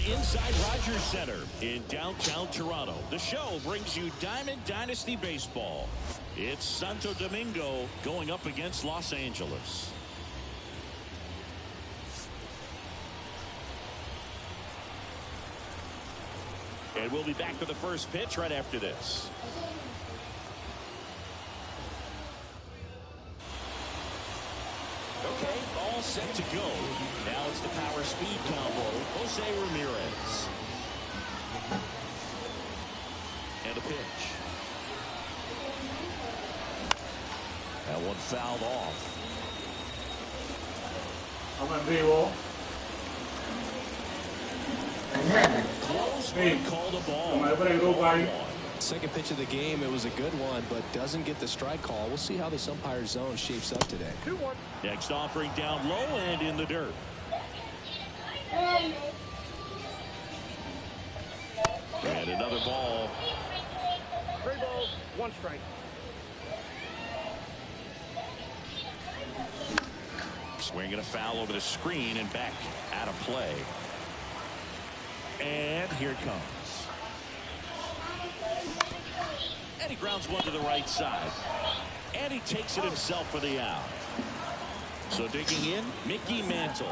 inside Rogers Center in downtown Toronto. The show brings you Diamond Dynasty Baseball. It's Santo Domingo going up against Los Angeles. And we'll be back to the first pitch right after this. Okay, all set to go. Now it's the power speed combo. Jose Ramirez. And a pitch. That one fouled off. I'm in vivo. Close one, called a ball. Second pitch of the game, it was a good one, but doesn't get the strike call. We'll see how this umpire's zone shapes up today. Next offering down low and in the dirt. And another ball. 3 balls, 1 strike. Swinging a foul over the screen and back out of play. And here it comes. And he grounds one to the right side. And he takes it himself for the out. So digging in, Mickey Mantle.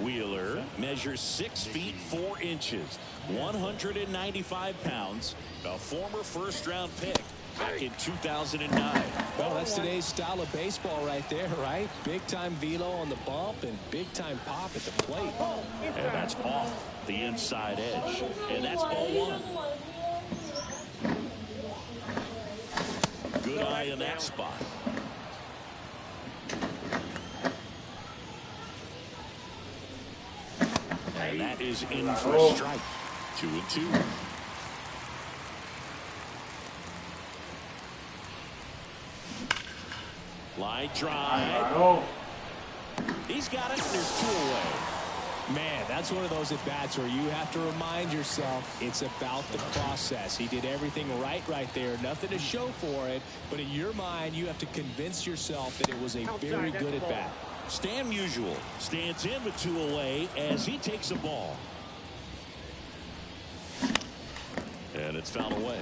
Wheeler measures 6 feet 4 inches, 195 pounds, a former first-round pick back in 2009. Well, that's today's style of baseball right there, right? Big-time velo on the bump and big-time pop at the plate. And that's off the inside edge. And that's ball 1. Good eye in that spot. And that is in for a strike. 2-2. Line drive. He's got it. There's 2 away. Man, that's one of those at-bats where you have to remind yourself it's about the process. He did everything right there. Nothing to show for it. But in your mind, you have to convince yourself that it was a very good at-bat. Stan Musial stands in with 2 away as he takes a ball. And it's fouled away.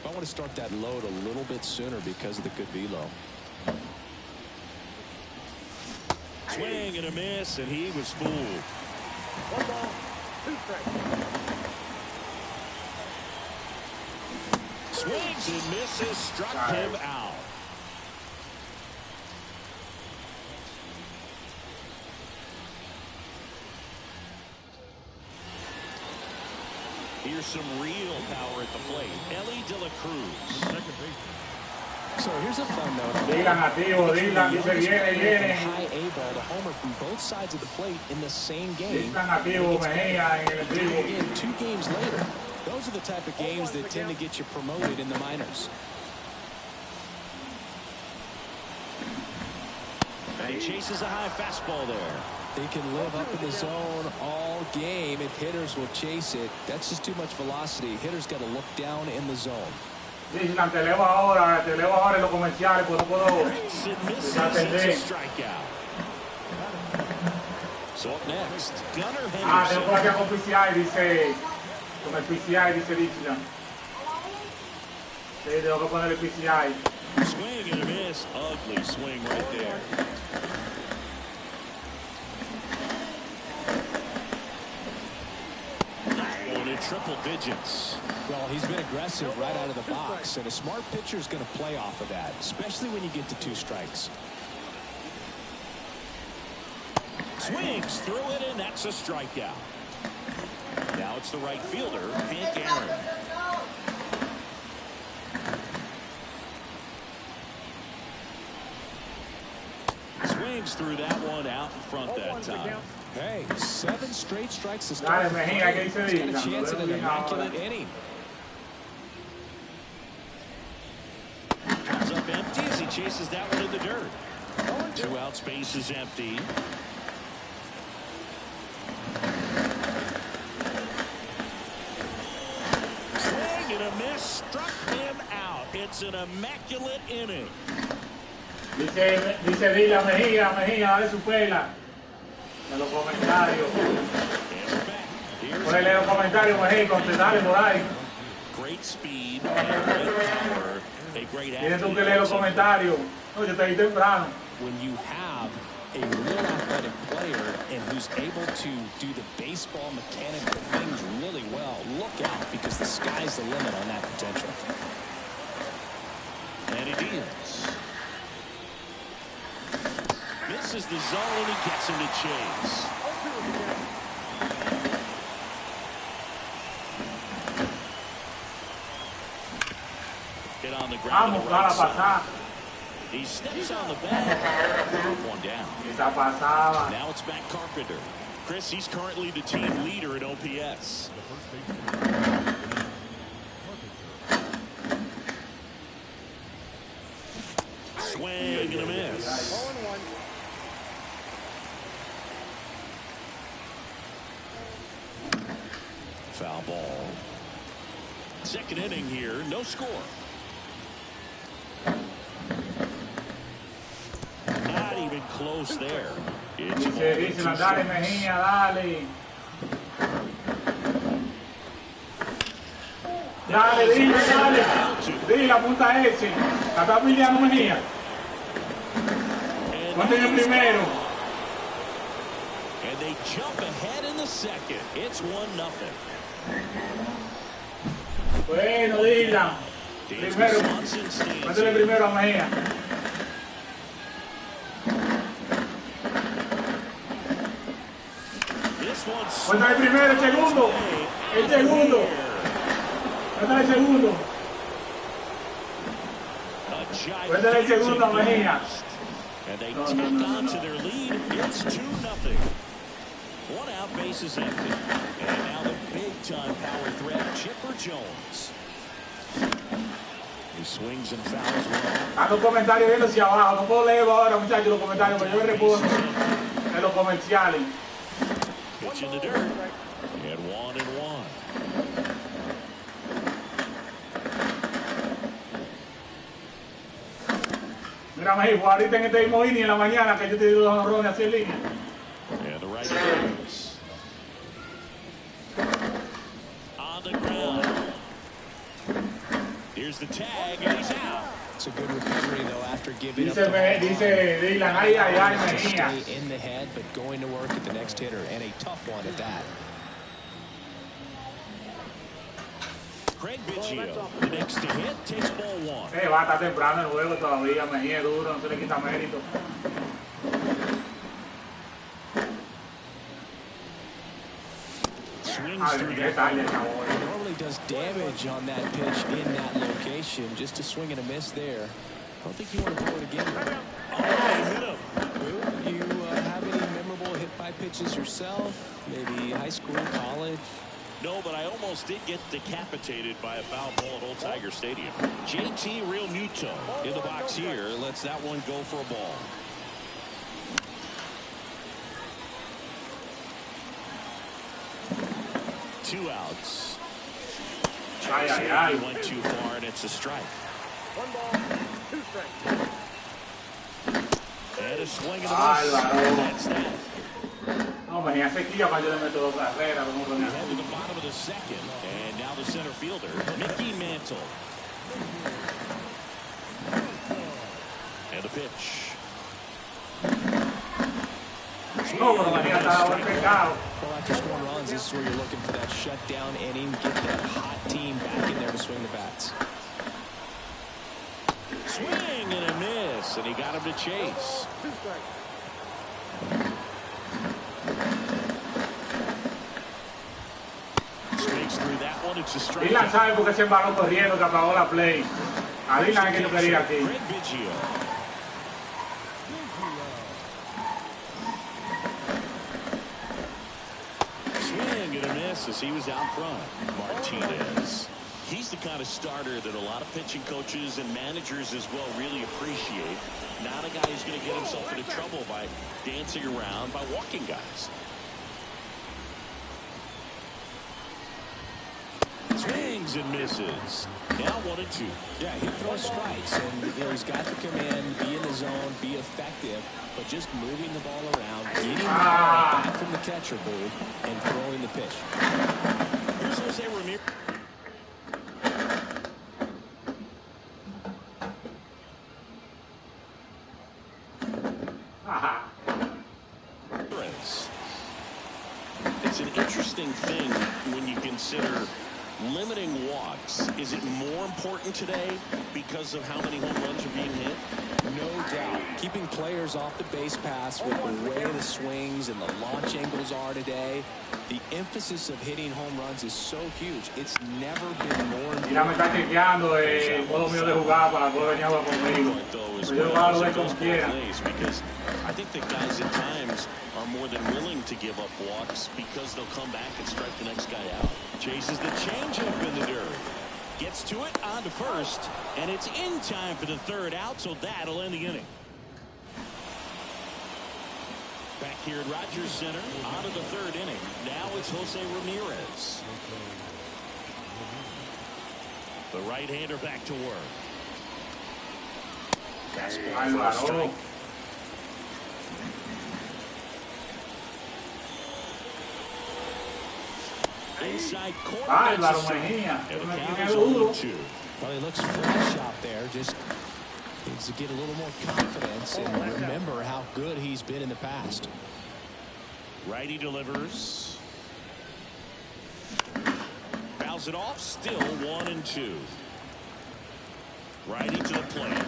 I want to start that load a little bit sooner because of the good velo. Swing and a miss, and he was fooled. 1 ball, 2 strikes. Swings and misses, struck him out. Here's some real power at the plate. Ellie De La Cruz. Second baseman. So here's a fun note. Dylan, dice viene. High A ball to homer from both sides of the plate in the same game. Mejia en el vivo. Again, 2 games later. Those are the type of games that tend to get you promoted in the minors. And he chases a high fastball there. They can live up in the zone all game if hitters will chase it. That's just too much velocity. Hitters got to look down in the zone. Dylan, te leo ahora en los comerciales, pues no puedo atender. So up next, Gunnar Henderson. Tengo por aquí con PCI, dice, con el PCI, dice Dylan. Sí, tengo que poner el PCI. Swing and a miss. Ugly swing right there. Going in triple digits. Well, he's been aggressive right out of the box, and a smart pitcher is going to play off of that, especially when you get to 2 strikes. Swings through it, and that's a strikeout. Now it's the right fielder, Hank Aaron. Swings through that one out in front that time. Hey, 7 straight strikes to start. Mejia, ¿qué dice Dylan? Got a chance at an immaculate inning. Comes up empty as he chases that one in the dirt. 2 out, space is empty. Swing and a miss, struck him out. It's an immaculate inning. Dice Dylan, Mejia, dale su pela. En los comentarios. And we're back. Here's Ponle los comentarios, Mejia, contestale por ahí. great speed and great power. A great Tienes tú que athlete. leer los comentarios. No, yo te vi temprano. When you have a real athletic player and who's able to do the baseball mechanical things really well, look out, because the sky's the limit on that potential. And he deals. Misses the zone. He gets him to chase. Hit on the ground. Vamos, to the para right side. pasar. He steps on the bag. One down. Esa pasada. Now it's back Carpenter. Chris, he's currently the team leader in OPS. Swing and a miss. 0-1. Foul ball. Second inning here, no score. Not even close there. It's Dice, dale, Mejia, dale. Dale, dile. Dile, apunta ese. La está peleando Mejia. Ponte en el primero. And they jump ahead in the second. It's 1-0. Bueno, Dylan. Primero. Métele primero a Mejia. Cuéntale primero, el segundo. El segundo. Cuéntale el segundo. Cuéntale el segundo a Mejia. And they tack on to their lead. It's 2-0. One out, bases empty. And now the big-time power threat, Chipper Jones. He swings and fouls well. Haz los comentarios viendo hacia abajo. No puedo leer ahora, muchachos, los comentarios, pero yo respondo en los comerciales. Pitch in the dirt. And 1-1. Mira, Mejia, ahorita en este mismo inning en la mañana que yo te digo 2 honrones así en línea. And the right goes. On the ground. Here's the tag, and he's out. It's a good recovery, though, after giving up Dice, the dice Dylan, ay, ay, ay, Mejia. stay in the head, but going to work at the next hitter, and a tough one at that. Craig Biggio, the next to hit, takes ball 1. Va a estar temprano el juego todavía, Mejia es duro, no se le quita mérito. Swings through the Normally does damage on that pitch in that location. Just a swing and a miss there. I don't think you want to throw it again. Oh, they hit him. You have any memorable hit-by pitches yourself? Maybe high school, college? No, but I almost did get decapitated by a foul ball at Old Tiger Stadium. JT Real Muto in the box here lets that one go for a ball. Two outs. Ay, ay, ay. He went too far, and it's a strike. 1 ball, 2 strikes. And a swing of the Álvaro. That's that. No, Mejia se quilla para yo le meto 2 carreras. We head to the bottom of the second, and now the center fielder, Mickey Mantle. And the pitch. No, pero Mejia está dado el pecado. Well, after scoring runs, this is where you're looking for that shutdown inning, get that hot team back in there to swing the bats. Swing and a miss, and he got him to chase. 2 strikes. Swings through that one. It's a strike. Dylan sabe por qué se embaló corriendo, que apagó la play. A Dylan es que yo quería aquí. Craig Biggio. Swing and a miss as he was out front. Martinez. He's the kind of starter that a lot of pitching coaches and managers as well really appreciate. Not a guy who's going to get himself into trouble by dancing around, by walking guys. Swings and misses. Now 1-2. Yeah, he throws strikes, and he's got to come in, be in the zone, be effective, but just moving the ball around, getting the ball back from the catcher booth, and throwing the pitch. Here's Jose Ramirez. It's an interesting thing when you consider limiting walks. Is it more important today because of how many home runs are being hit? No doubt. Keeping players off the base paths with the way the swings and the launch angles are today, the emphasis of hitting home runs is so huge. It's never been more important. Mira, me está chequeando el modo mío de jugar para poder venir a jugar conmigo. Yo jugarlo de como quiera. Because I think that guys at times are more than willing to give up walks because they'll come back and strike the next guy out. Chases the changeup in the dirt. Gets to it on to first, and it's in time for the third out, so that'll end the inning. Back here at Rogers Center, on to the third inning. Now it's Jose Ramirez. The right-hander back to work. Fastball for a strike. Inside corner. Mejia. And the count is 0-2. Well, he looks fresh out there. Just needs to get a little more confidence and remember how good he's been in the past. Righty delivers. Fouls it off. Still 1-2. Righty to the plate.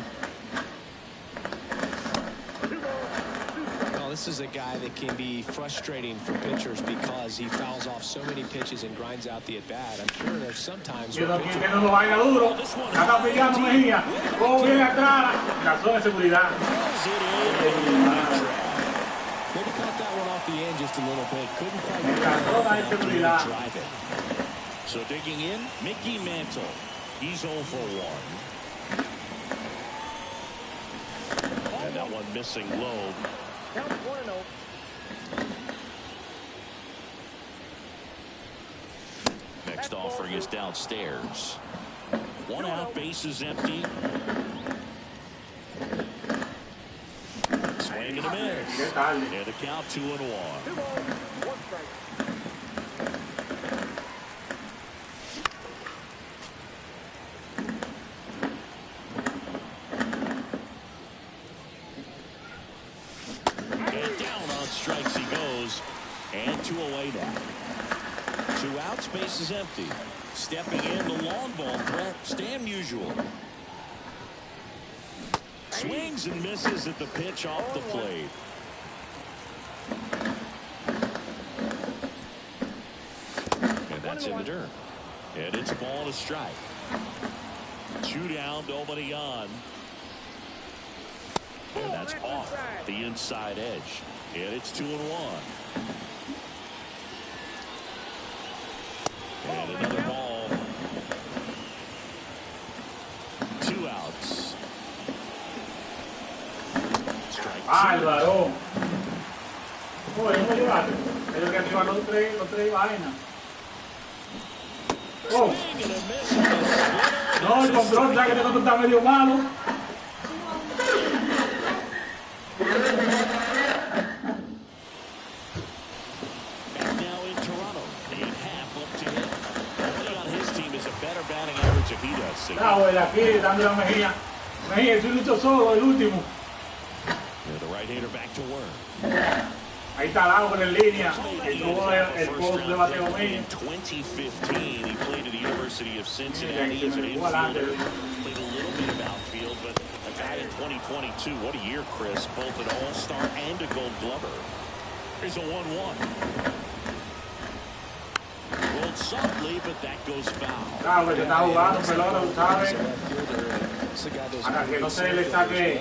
This is a guy that can be frustrating for pitchers because he fouls off so many pitches and grinds out the at-bat. I'm sure there's sometimes where pitchers... Maybe caught that one off the end just a little bit. Couldn't quite drive it. So digging in, Mickey Mantle. He's 0 for 1. And that one missing low. Count 1-0. Next offering is downstairs. 1 out, base is empty. Swing and a miss. And the count 2-1. 2 balls, 1 strike. Strikes he goes, and 2 away now. 2 outs, base is empty. Stepping in, the long ball threat, Stan Musial. Swings and misses at the pitch off the plate. And that's in the dirt. And it's a ball and a strike. 2 down, nobody on. And that's off the inside edge. And it's 2-1. And another ball. 2 outs. Strike 2. Álvaro. ¿Cómo llegaste? Ellos que activan los tres vainas. Oh. No, el control, ya que este está medio malo. Bravo, de aquí, dándole a Mejia. Mejia, es un lucho solo, el último. The right-hander back to work. Ahí está Lago en línea. El post de bateo mío. In 2015, he played at the University of Cincinnati as an infielder. Played a little bit of outfield, but a guy in 2022. What a year, Chris. Both an all-star and a gold glover. Here's a 1-1. Rolled softly, but that goes foul. Claro, que está jugando pelota, ¿sabes? Para que no se le saque.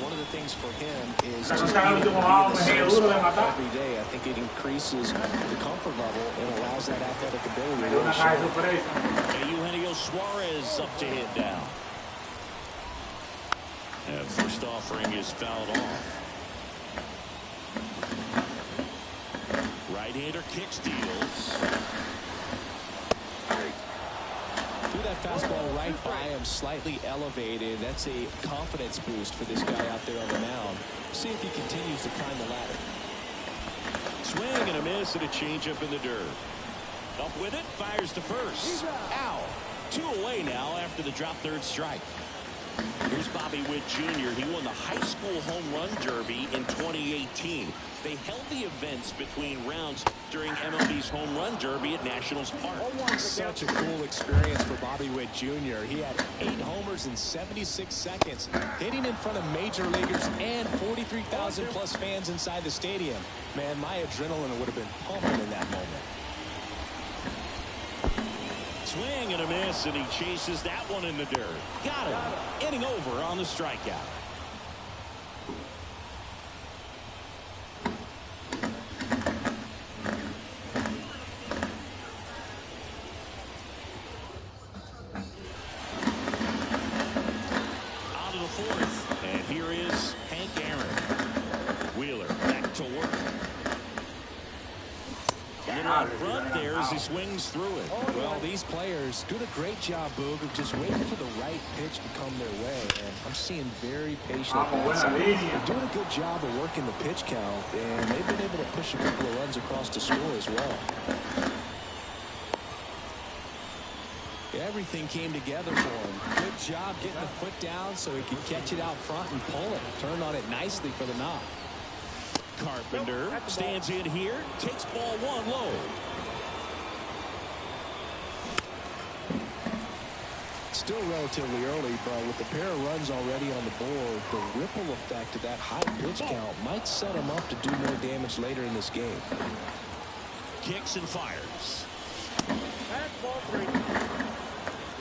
One of the things for him is Just every day. I think it increases the comfort level and allows that athletic ability to really show. Eugenio Suarez up to hit down. And first offering is fouled off. Right-hander kick steals. Through that Fastball right by him, slightly elevated. That's a confidence boost for this guy out there on the mound. See if he continues to climb the ladder. Swing and a miss and a changeup in the dirt. Up with it, fires to first. Ow. 2 away now after the drop third strike. Here's Bobby Witt Jr. He won the high school home run derby in 2018. They held the events between rounds during MLB's home run derby at Nationals Park. Such a cool experience for Bobby Witt Jr. He had 8 homers in 76 seconds, hitting in front of major leaguers and 43,000 plus fans inside the stadium. Man, my adrenaline would have been pumping in that moment. Swing and a miss, and he chases that one in the dirt. Got him. Inning over on the strikeout. Out of the fourth, and here is Hank Aaron. Wheeler back to work. A little out front there as he swings through it. Well, these players doing a great job, Boog, of just waiting for the right pitch to come their way. And I'm seeing very patient bats. They're doing a good job of working the pitch count, and they've been able to push a couple of runs across the score as well. Everything came together for him. Good job getting the foot down so he could catch it out front and pull it. Turned on it nicely for the knock. Carpenter stands in here, takes ball 1 low. Still relatively early, but with the pair of runs already on the board, the ripple effect of that high pitch count might set him up to do more damage later in this game. Kicks and fires. That's ball 3.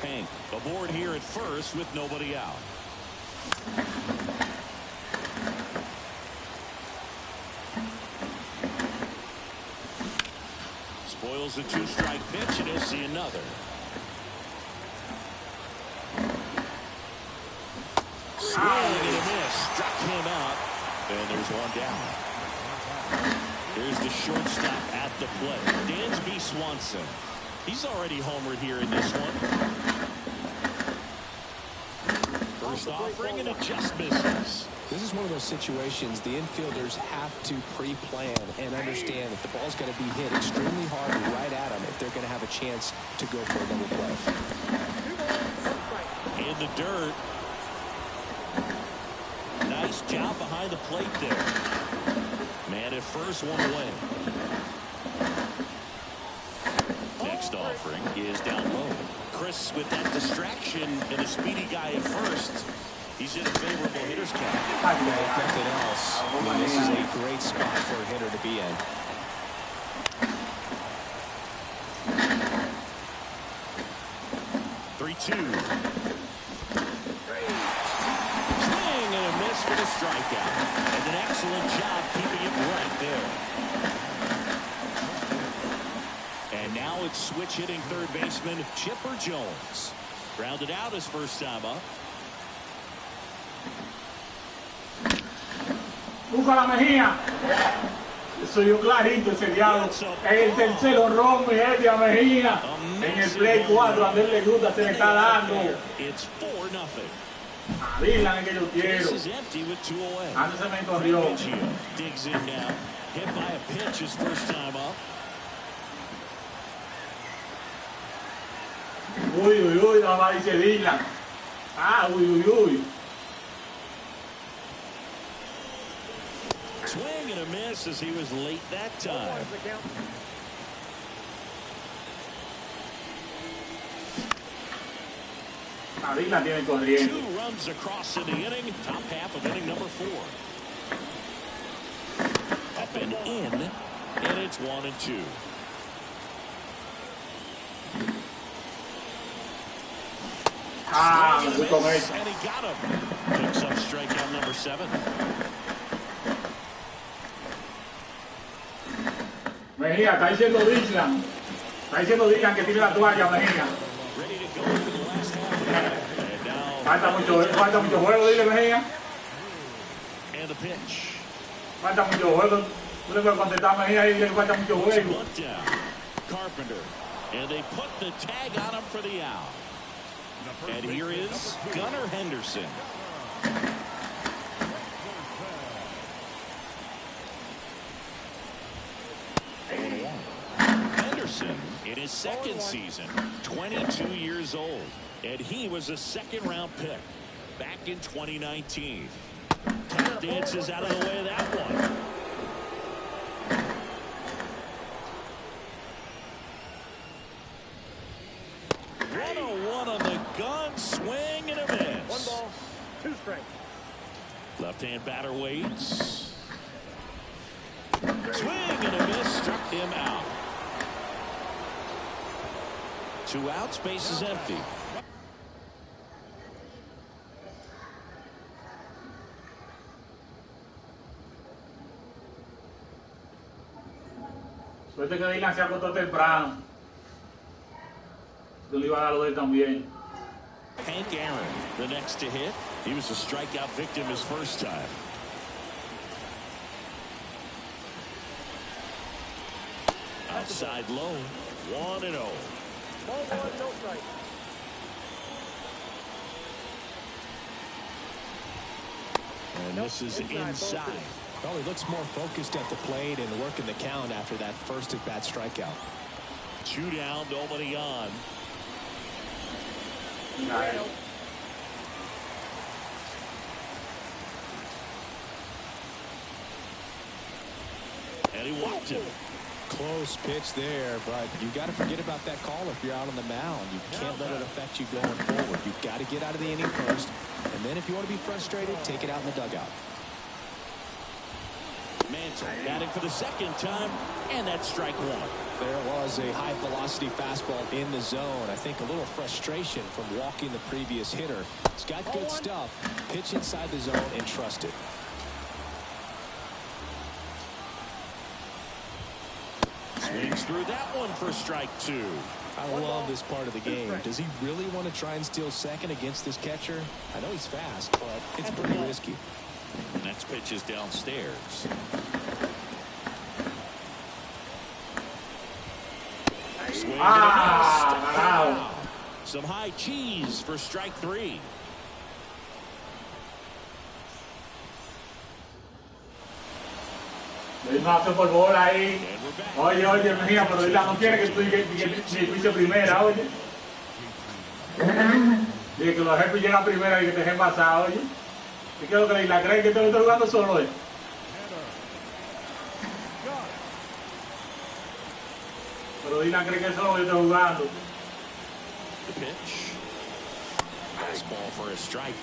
Hank aboard here at first with nobody out. Spoils a 2-strike pitch, and he'll see another. Swing and a miss. Struck him out, and there's one down. Here's the shortstop at the plate, Dansby Swanson. He's already homered here in this one. First offering, and it just misses. This is one of those situations the infielders have to pre-plan and understand that the ball's got to be hit extremely hard right at them if they're going to have a chance to go for a double play. In the dirt. Nice job behind the plate there. Man at first, 1 away. Next offering is down low. Chris with that distraction and a speedy guy at first. He's in a favorable hitter's count. If nothing else, I mean, this is a great spot for a hitter to be in. 3-2. Swing and a miss for the strikeout. And an excellent job keeping it right there. And now it's switch hitting third baseman Chipper Jones. Grounded out his first time up. Búscala, Mejia. Soy yo clarito ese diablo. Es el tercer honrón, mi gente, a Mejía. En el Play 4, a él le gusta, se le está dando. It's 4-0. A Dylan es que yo quiero. This is empty with 2 away. Antes se me corrió. Mejia digs in now. Hit by a pitch his first time up. Uy, uy, uy, nada más dice Dylan. Ah, uy, uy, uy. Swing and a miss as he was late that time. A Dylan tiene corriente. 2 runs across in the inning. Top half of inning number 4. Up and in, and it's 1-2. Ah, Swing and a muy con miss, él. and he got him. Picks up strikeout number 7. Mejía, está diciendo Dylan. Está diciendo Dylan que tiene la toalla, Mejía. Ready to go for the last half. And now, Falta mucho juego, dile, Mejía. and the pitch. Falta mucho juego. Tú le puedes contestar a Mejía y dile que falta mucho juego. Bunt down. Carpenter. And they put the tag on him for the out. And here is Gunnar Henderson. Henderson in his second season, 22 years old, and he was a second-round pick back in 2019. Tap dances out of the way of that one. On the gun, swing and a miss. 1 ball, 2 strikes. Left-hand batter waits. Swing and a miss, struck him out. 2 outs, base is empty. Suerte que Dylan se acostó temprano. Yo le iba a dar lo de él también. Hank Aaron, the next to hit. He was a strikeout victim his first time. Outside low, 1-0. Ball 1, no strike. And this is inside. Well, he looks more focused at the plate and working the count after that first at-bat strikeout. 2 down, nobody on. Nice. And he walked him. Close pitch there, but you got to forget about that call if you're out on the mound. You can't let it affect you going forward. You've got to get out of the inning first, and then if you want to be frustrated, take it out in the dugout. Mantle batting for the second time, and that's strike 1. There was a high-velocity fastball in the zone. I think a little frustration from walking the previous hitter. It's got good stuff. Pitch inside the zone and trust it. Swings through that one for strike 2. I love this part of the game. Does he really want to try and steal second against this catcher? I know he's fast, but it's pretty risky. Next pitch is downstairs. Swing and a miss. Some high cheese for strike 3. No hace por bola ahí. Oye, Mejia, pero Dylan no quiere que tú hice primera, oye. Dije que los jefes llegan primera y que te dejen pasar, oye. ¿Y qué es lo que Dylan cree que te lo estoy jugando solo, oye? Pero Dylan cree que solo yo estoy jugando. The pitch. Fastball for a strike.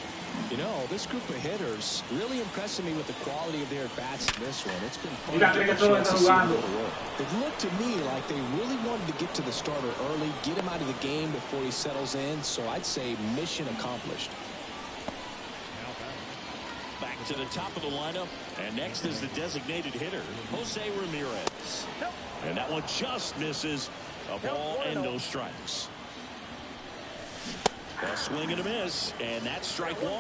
You know, this group of hitters really impressing me with the quality of their bats in this one. It's been fun to get a chance to see them go to work. It looked to me like they really wanted to get to the starter early, get him out of the game before he settles in, so I'd say mission accomplished. Back to the top of the lineup, and next is the designated hitter, Jose Ramirez. And that one just misses. A ball and no strikes. A swing and a miss, and that's strike 1.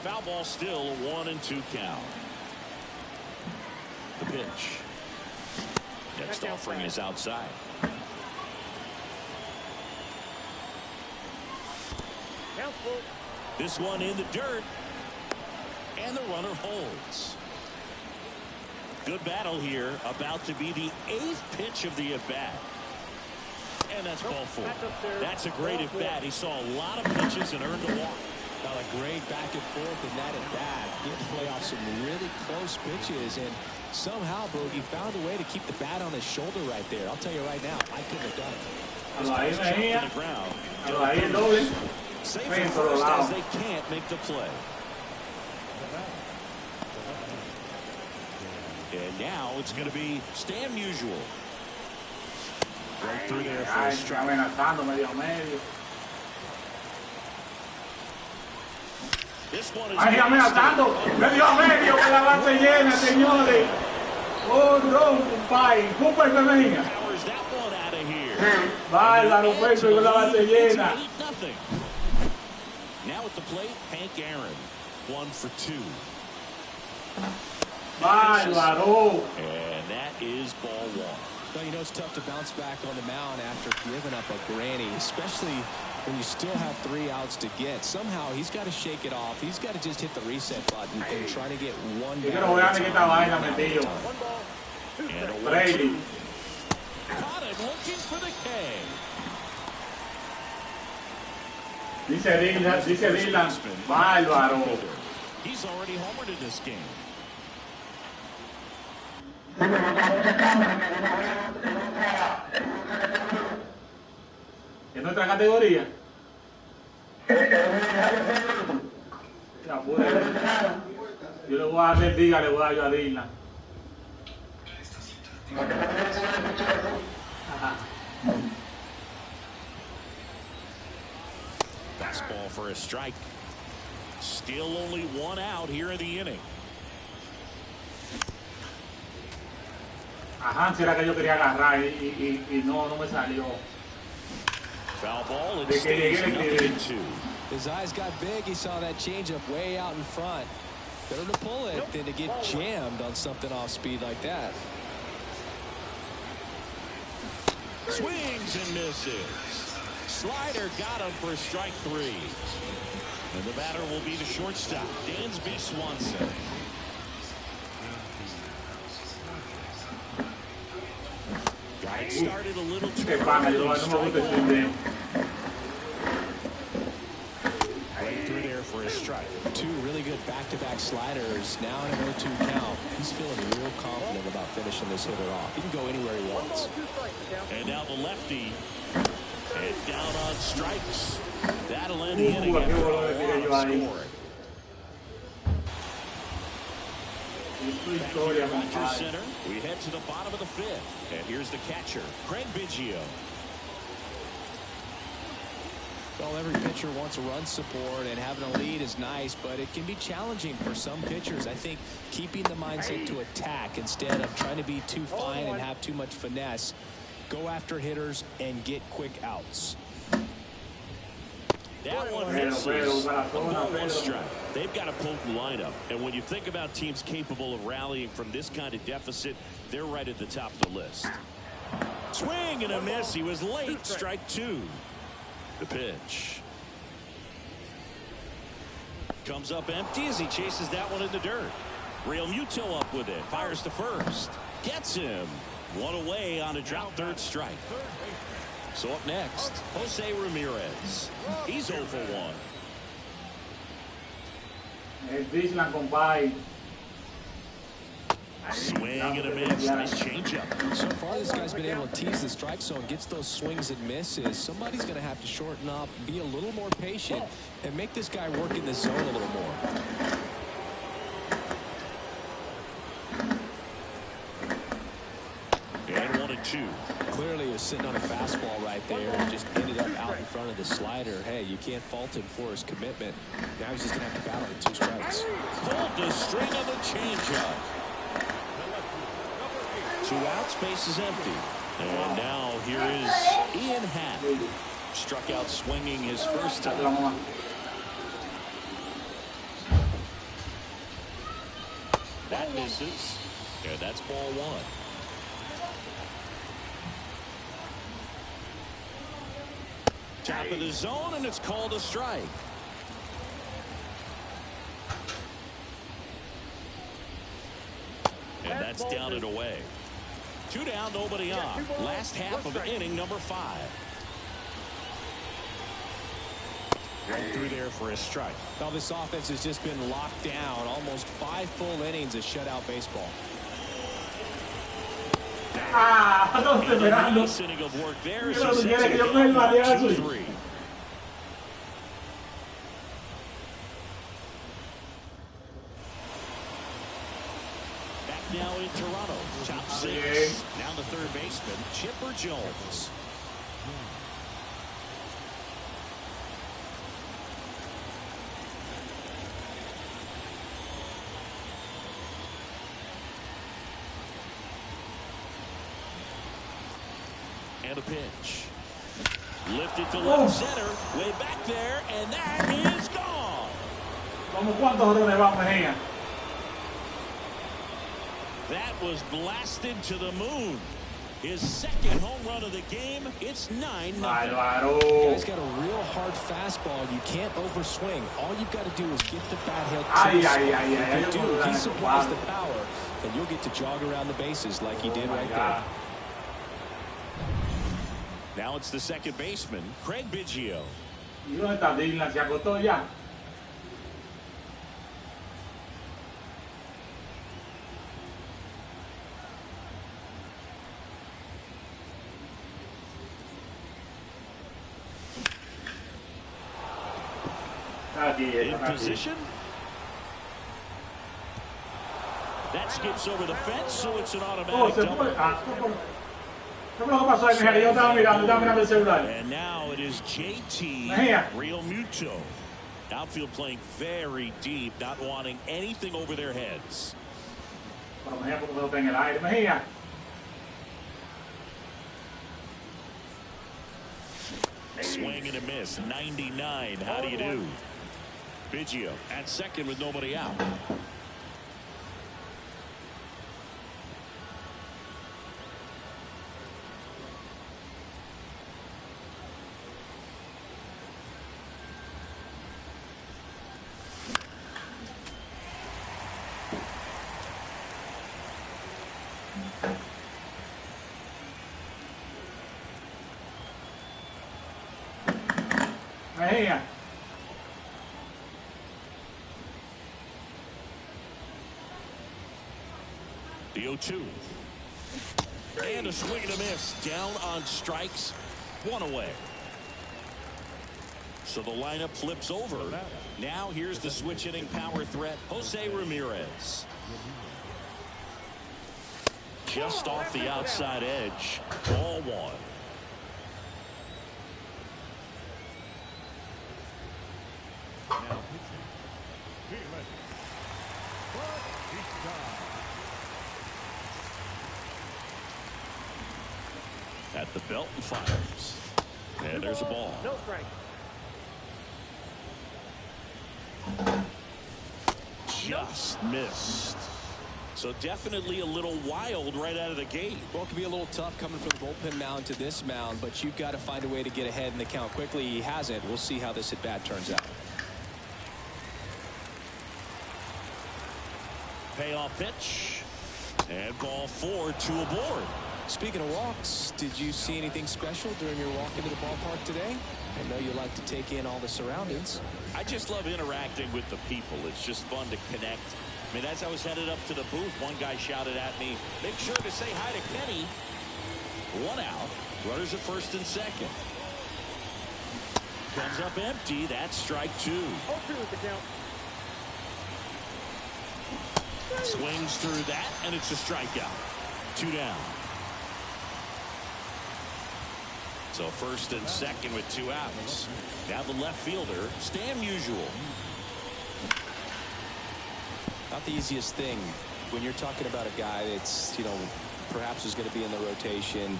Foul ball, still a 1-2 count. The pitch. Next offering is outside. This one in the dirt, and the runner holds. Good battle here, about to be the 8th pitch of the at-bat. And that's ball 4. That's a great at-bat. He saw a lot of pitches and earned a walk. Got a great back and forth in that at-bat. He had to play off some really close pitches, and somehow, Boogie found a way to keep the bat on his shoulder right there. I'll tell you right now, I couldn't have done it. Ahí el doble. Safe at first as they can't make the play. And now it's going to be Stan Musial. Right through there for a strike. This one is amenazando, medio a medio con la base llena, señores. Oh, no, bye. Cooper Mejia. powers that one out of here. Bárbaro, Pedro, con la base llena. 0-0. Now at the plate, Hank Aaron. 1 for 2. Bárbaro. And that is ball 1. Well, you know, it's tough to bounce back on the mound after giving up a granny, especially when you still have 3 outs to get. Somehow he's got to shake it off. He's got to just hit the reset button and try to get one Yo quiero ver que esta vaina metido. And a Brady. Caught it, looking for the K. Dice Dylan, bárbaro. He's already homered in this game. ¿En nuestra categoría? Ya puede. Yo le voy a dar el diga, le voy a dar yo a Dylan. Ajá. Fastball for a strike. Still only 1 out here in the inning. Ajá, será que yo quería agarrar y no me salió. Foul ball, it De que stays llegué el 0-2. His eyes got big. He saw that changeup way out in front. Better to pull it than to get jammed on something off speed like that. Swings and misses. Slider got him for strike 3. And the batter will be the shortstop, Dansby Swanson. Got it started a little too early. Right through there for a strike. 2 really good back-to-back sliders. Now in an 0-2 count. He's feeling real confident about finishing this hitter off. He can go anywhere he wants. And now the lefty. And down on strikes. That'll end the inning after a lot of scoring. Rogers Center. We head to the bottom of the 5th. And here's the catcher, Craig Biggio. Well, every pitcher wants a run support, and having a lead is nice, but it can be challenging for some pitchers. I think keeping the mindset to attack instead of trying to be too fine and have too much finesse. Go after hitters and get quick outs. That one misses. A ball, 1 strike. They've got a potent lineup, and when you think about teams capable of rallying from this kind of deficit, they're right at the top of the list. Swing and a miss. He was late. Strike 2. The pitch. Comes up empty as he chases that one in the dirt. Real Muto up with it. Fires to first. Gets him. 1 away on a drop 3rd strike. So up next, Jose Ramirez. He's 0 for 1. Dylan, compadre. Swing and a miss. Nice changeup. So far, this guy's been able to tease the strike zone, gets those swings and misses. Somebody's going to have to shorten up, be a little more patient, and make this guy work in the zone a little more. And 1-2. Clearly, he was sitting on a fastball right there and just ended up out in front of the slider. Hey, you can't fault him for his commitment. Now he's just going to have to battle with 2 strikes. Pulled the string on the changeup. 2 outs, base is empty. And now here is Ian Happ. Struck out swinging his first time. That misses. And that's ball 1. Top of the zone, and it's called a strike. And that's down and away. 2 down, nobody on. Last half of inning number 5. Right through there for a strike. Well, this offense has just been locked down. Almost 5 full innings of shutout baseball. Ah, no estoy esperando. Inning of work there. Pero tú quieres que yo coja el baleazo. 2-3. Back now in Toronto. Top 6. Now the 3rd baseman, Chipper Jones. And a pitch. Lifted to left center, way back there, and that is gone. ¿Cómo cuántos jorrones va Mejia? That was blasted to the moon. His second home run of the game. It's 9-0. Guy's got a real hard fastball. You can't overswing. All you've got to do is get the bat hit to the spot. If you do, he supplies the power, and you'll get to jog around the bases like he did right there. Now it's the second baseman, Craig Biggio. ¿Y dónde está Dylan? ¿Se acostó ya? In position. That skips over the fence, so it's an automatic double. And now it is JT Realmuto. Outfield playing very deep, not wanting anything over their heads. Swing and a miss. 99. How do you do? Biggio at second with nobody out. Mejia. The 0-2. And a swing and a miss. Down on strikes. One away. So the lineup flips over. Now here's the switch hitting power threat, Jose Ramirez. Just off the outside edge. Ball one. At the belt and fires. And there's a ball. No strike. Just missed. So definitely a little wild right out of the gate. Well, it can be a little tough coming from the bullpen mound to this mound, but you've got to find a way to get ahead in the count quickly. He hasn't. We'll see how this at bat turns out. Payoff pitch. And ball 4, 2 aboard. Speaking of walks, did you see anything special during your walk into the ballpark today? I know you like to take in all the surroundings. I just love interacting with the people. It's just fun to connect. I mean, as I was headed up to the booth, one guy shouted at me, make sure to say hi to Kenny. 1 out. Runners at first and second. Comes up empty. That's strike 2. 0-2 is the count. Swings through that, and it's a strikeout. 2 down. So first and second with 2 outs. Now the left fielder, Stan Musial. Not the easiest thing when you're talking about a guy that's, perhaps is going to be in the rotation,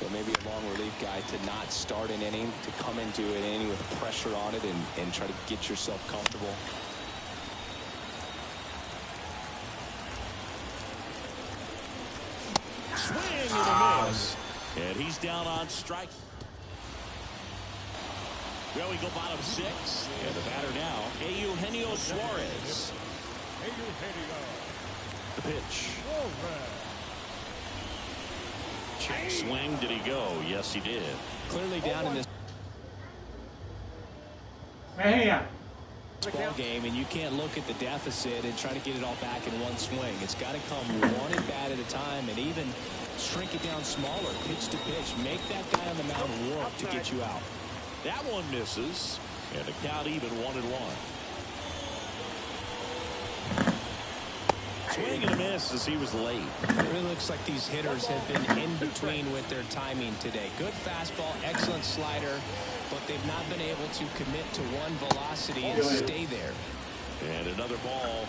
but maybe a long relief guy, to not start an inning, to come into an inning with pressure on it and try to get yourself comfortable. Swing and a miss. And he's down on strike. Well, we go bottom 6. And the batter now, Eugenio Suarez. The pitch. Check swing. Did he go? Yes, he did. Clearly down in this Mejia. ball game, and you can't look at the deficit and try to get it all back in one swing. It's got to come one at bat at a time, and even shrink it down smaller, pitch to pitch. Make that guy on the mound work to get you out. That one misses, and the count even 1-1. Swing and a miss as he was late. It really looks like these hitters have been in between with their timing today. Good fastball, excellent slider, but they've not been able to commit to one velocity and stay there. And another ball.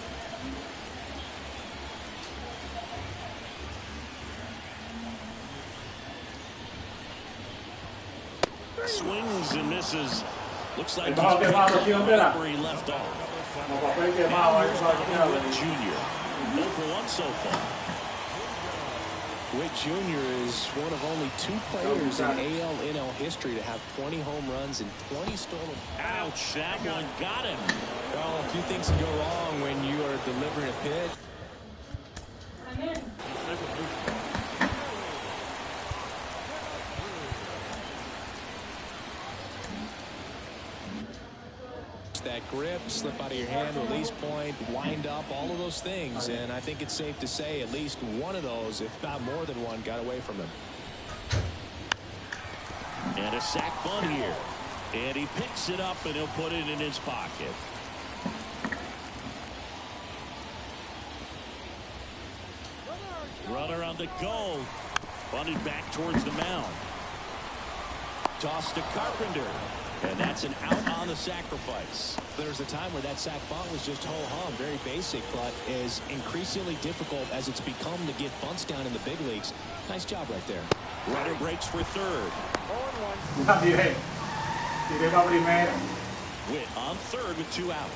Swings and misses. Looks like he's bajo picked quemado, up ¿sí, right Toda? where he left off. Como papel quemado, Now ahí here's bajo Bobby quemado. Witt Jr. 0 for 1 so far. Witt Jr. is one of only 2 players in AL NL history to have 20 home runs and 20 stolen. Ouch, that one got him. Well, a few things can go wrong when you are delivering a pitch. That grip, slip out of your hand, release point, wind up, all of those things. And I think it's safe to say at least one of those, if not more than one, got away from him. And a sac bunt here. And he picks it up and he'll put it in his pocket. Runner on the go. Bunted back towards the mound. Toss to Carpenter. And that's an out on the sacrifice. There's a time where that sac bunt was just ho-hum, very basic, but is increasingly difficult as it's become to get bunts down in the big leagues. Nice job right there. Runner breaks for third. Tiré para primera. Witt on third with 2 out.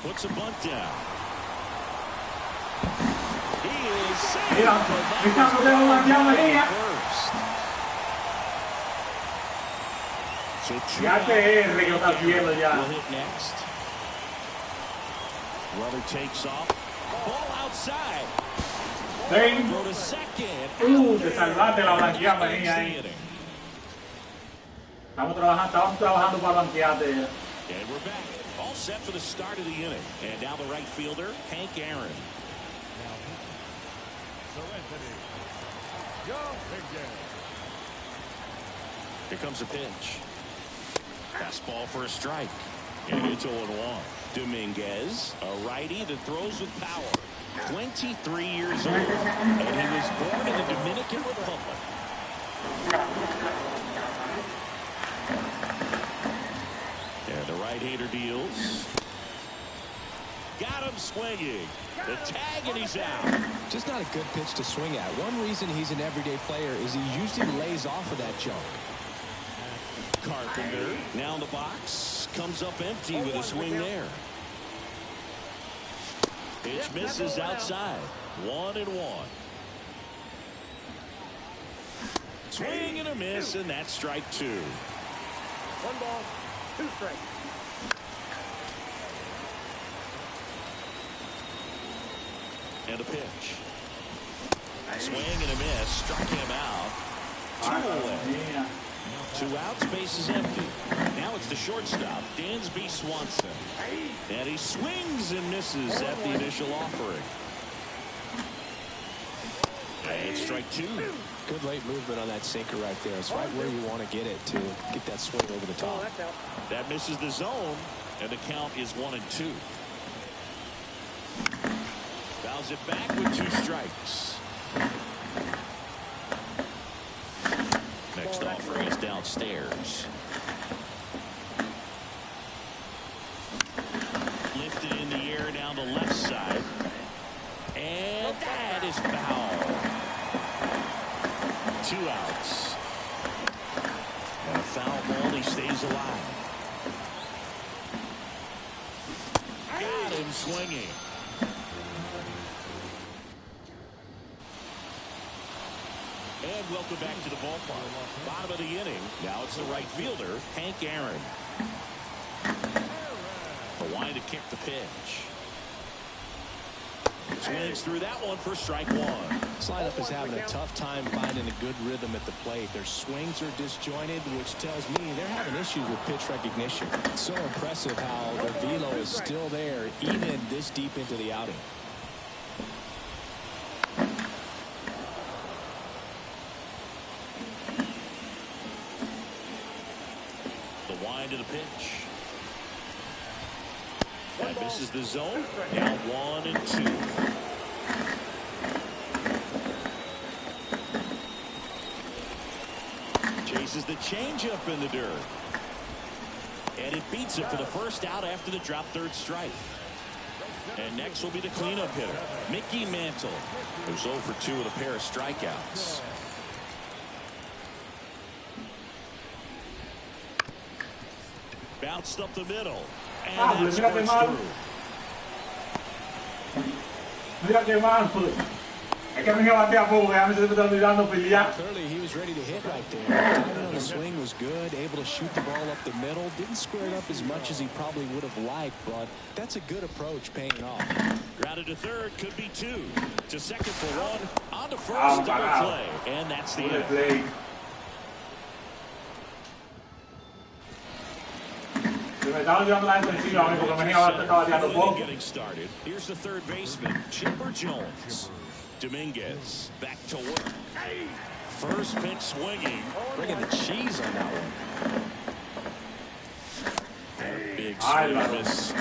Puts a bunt down. He is safe. Mira, está bloqueado la Mejia. So Ya te que lo está haciendo ya. will hit next. Runner takes off. Ball outside. Ven. Throw to second. Te salvaste la blanqueada Mejia ahí. Estamos trabajando para blanquearte. And we're back. All set for the start of the inning. And now the right fielder, Hank Aaron. Here comes a pitch. Fastball for a strike. And it's 0-1. Dominguez, a righty that throws with power. 23 years old. And he was born in the Dominican Republic. And the right-hander deals. Got him swinging. The tag, and he's out. Just not a good pitch to swing at. One reason he's an everyday player is he usually lays off of that junk. Carpenter now in the box. Comes up empty with a swing there. Pitch misses outside. 1-1. Swing and a miss, and that's strike 2. 1 ball, 2 strikes. And a pitch. Swing and a miss. Struck him out. 2 away. 2 outs. Base is empty. Now it's the shortstop, Dansby Swanson. And he swings and misses at the initial offering. And strike 2. Good late movement on that sinker right there. It's right where you want to get it to get that swing over the top. That misses the zone, and the count is 1-2. Fouls it back with 2 strikes. Next offering is downstairs. Lifted in the air down the left side. And that is foul. 2 outs. And a foul ball, he stays alive. Got him swinging. And welcome back to the ballpark. Bottom of the inning. Now it's the right fielder, Hank Aaron. The line to kick the pitch. Swings through that one for strike 1. This lineup is having a tough time finding a good rhythm at the plate. Their swings are disjointed, which tells me they're having issues with pitch recognition. It's so impressive how their velo is still there even this deep into the outing. The wind of the pitch. That misses the zone. Now 1-2. Chases the changeup in the dirt. And it beats it for the first out after the drop third strike. And next will be the cleanup hitter, Mickey Mantle, who's 0 for 2 with a pair of strikeouts. Bounced up the middle. And that's where it's through. Mira que mal, es que Mejia batea poco, que a mí se me está olvidando pelear. Clearly, he was ready to hit right there. Timing on the swing was good, able to shoot the ball up the middle. Didn't square it up as much as he probably would have liked, but that's a good approach, paying off. Grounded to third, could be 2. To second for 1. On to first, double play. And that's the end. Getting started. Here's the third baseman, Chipper Jones. Dominguez back to work. First pitch swinging. Bringing the cheese on that one. Big swing and miss.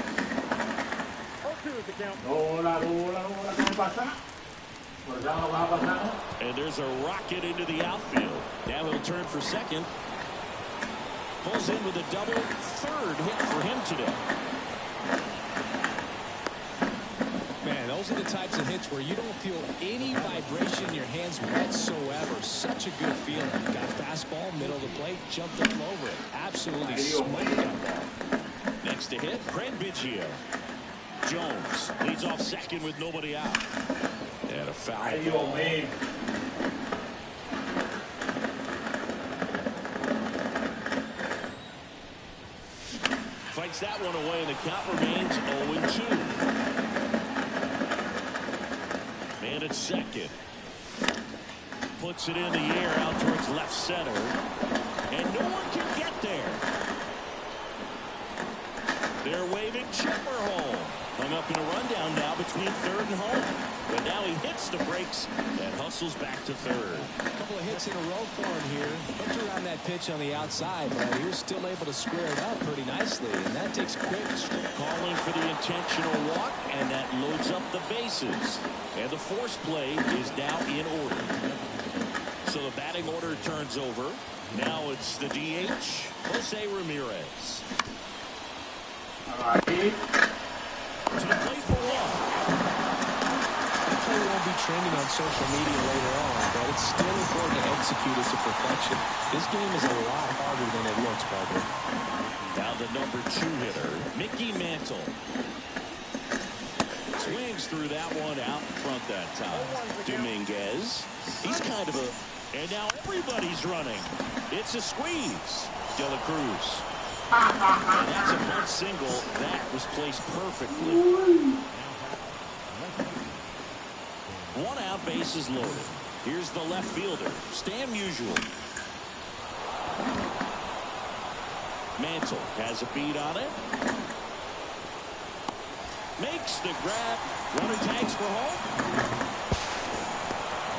And there's a rocket into the outfield. Now he'll turn for second. Pulls in with a double. Third hit for him today. Man, those are the types of hits where you don't feel any vibration in your hands whatsoever. Such a good feeling. Got fastball, middle of the plate, jumped all over it. Absolutely smoked that ball. Next to hit, Mejia. Jones leads off second with nobody out. And a foul ball. Fights that one away, and the count remains 0-2. Man at second. Puts it in the air out towards left center. And no one can get there. They're waving Chipper home. Hung up in a rundown now between third and home. But now he hits the brakes and hustles back to third. A couple of hits in a row for him here. Hooked around that pitch on the outside, but he was still able to square it up pretty nicely. And that takes quick. Calling for the intentional walk, and that loads up the bases. And the force play is now in order. So the batting order turns over. Now it's the DH, Jose Ramirez. To the plate for 1. That play won't be trending on social media later on, but it's still important to execute it to perfection. This game is a lot harder than it looks, Parker. Now the number 2 hitter, Mickey Mantle. Swings through that one out in front that time. Dominguez. He's kind of a... And now everybody's running. It's a squeeze. De La Cruz. And that's a bunt single. That was placed perfectly. 1 out, bases loaded. Here's the left fielder, Stan Musial. Mantle has a beat on it. Makes the grab. Runner tags for home.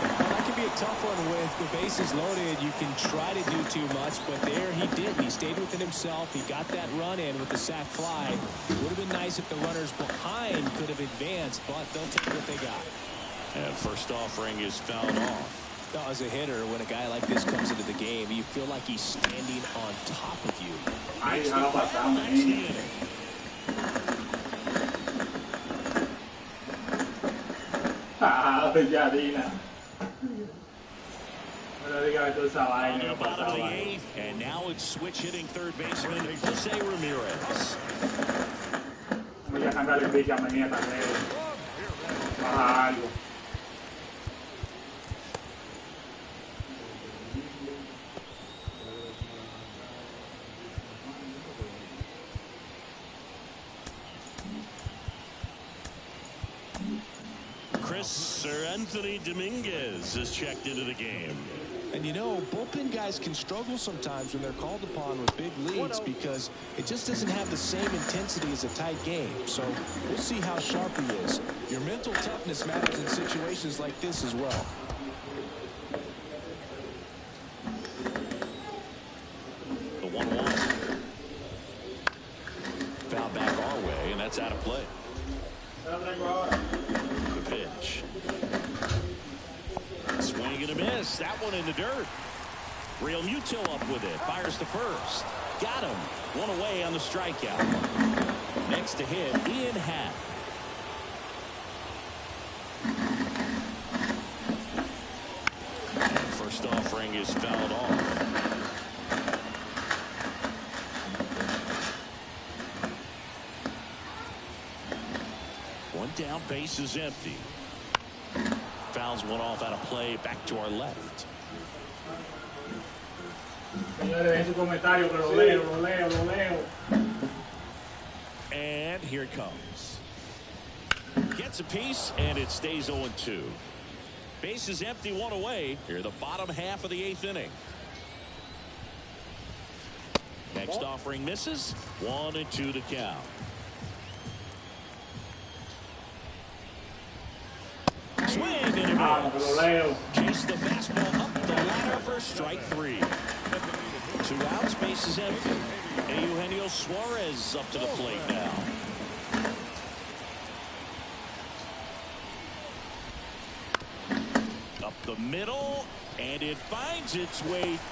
That can be a tough one with the bases loaded. You can try to do too much, but there he didn't. He stayed within himself. He got that run in with the sac fly. Would have been nice if the runners behind could have advanced, but they'll take what they got. And first offering is fouled off. Now, as a hitter, when a guy like this comes into the game, you feel like he's standing on top of you. That's the inning. On to the bottom of the 8th, and now it's switch hitting third baseman Jose Ramirez. Voy a cambiarle el pitch a Mejia también. Baja algo. Sir Anthony Dominguez is checked into the game. And you know, bullpen guys can struggle sometimes when they're called upon with big leads because it just doesn't have the same intensity as a tight game. So we'll see how sharp he is. Your mental toughness matters in situations like this as well. The 1-1. Foul back our way, and that's out of play. The pitch. Swing and a miss. That one in the dirt. Real Muto up with it. Fires to first. Got him. One away on the strikeout. Next to hit, Ian Happ. First offering is fouled off. One down, base is empty. Fouls one off out of play, back to our left. Señores, dejen su comentario que lo leo. And here it comes. Gets a piece, and it stays 0-2. Base is empty, one away. Here, the bottom half of the 8th inning. Next offering misses. 1-2 to count. Swing and a miss. Chase the fastball up the ladder for strike 3. 2 outs, base is empty. Eugenio Suarez up to the plate now. Up the middle, and it finds its way